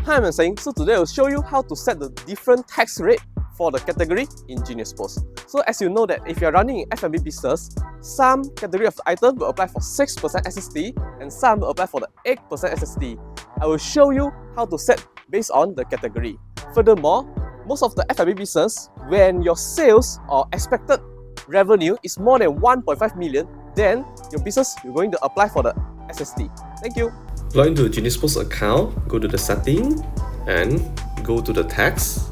Hi, I'm Seng. So today I'll show you how to set the different tax rate for the category in Genius POS. So as you know that if you're running in F&B business, some category of the item will apply for 6% SST and some will apply for the 8% SST. I will show you how to set based on the category. Furthermore, most of the F&B business, when your sales or expected revenue is more than 1.5 million, then your business is going to apply for the SST. Thank you. Log into the Genius POS account, go to the setting and go to the tax.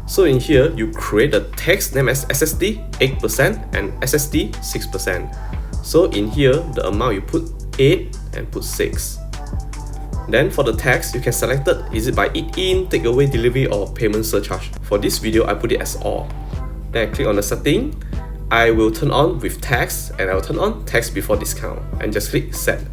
So in here, you create a tax name as SST 8% and SST 6%. So in here, the amount you put 8 and put 6. Then for the tax, you can select it, is it by eat-in, take-away, delivery or payment surcharge. For this video, I put it as all. Then I click on the setting. I will turn on with tax and I will turn on tax before discount and just click set.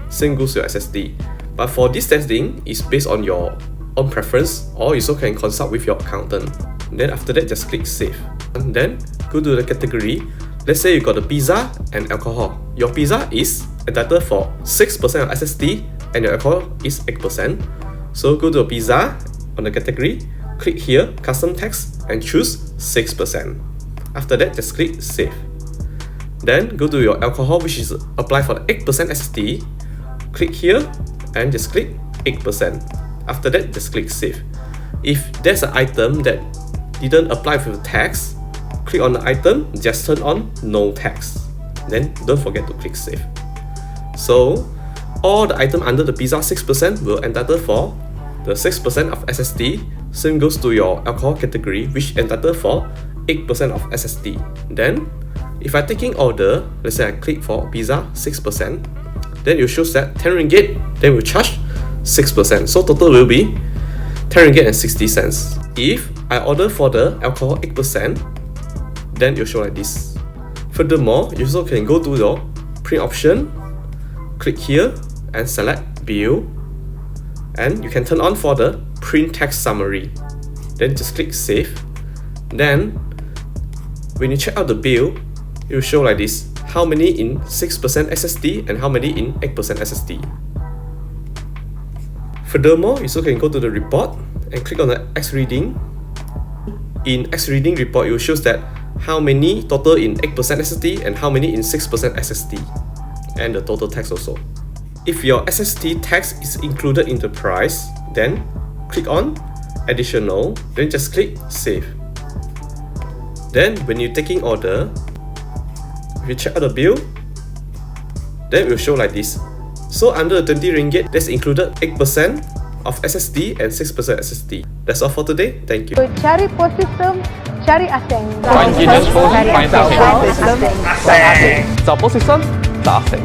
Same goes to your SST. But for this setting, it's based on your own preference or you also can consult with your accountant. Then after that, just click save. And then go to the category. Let's say you got a pizza and alcohol. Your pizza is entitled for 6% of SST and your alcohol is 8%. So go to pizza on the category, click here, custom tax and choose 6%. After that, just click save. Then go to your alcohol, which is apply for the 8% SST. Click here and just click 8%. After that, just click save. If there's an item that didn't apply for the tax, click on the item, just turn on no tax. Then don't forget to click save. So all the item under the pizza 6% will entitle for the 6% of SST. Same goes to your alcohol category, which entitled for 8% of SST. Then if I taking order, let's say I click for pizza 6%, then it shows that 10 ringgit, then we'll charge 6%. So total will be 10 ringgit and 60 cents. If I order for the alcohol 8%, then it will show like this. Furthermore, you also can go to your print option, click here and select bill, and you can turn on for the print text summary. Then just click save. Then when you check out the bill, it will show like this. How many in 6% SST and how many in 8% SST. Furthermore, you also can go to the report and click on the X reading. In X reading report, it will show that how many total in 8% SST and how many in 6% SST, and the total tax also. If your SST tax is included in the price, then click on additional, then just click save. Then when you're taking order, if you check out the bill, then it will show like this. So under the 20 ringgit, that's included 8% of SST and 6% SST. That's all for today. Thank you. Cari POS system, cari Seng. Find Genius POS, find Seng. Seng. Seng. POS system, tak Seng.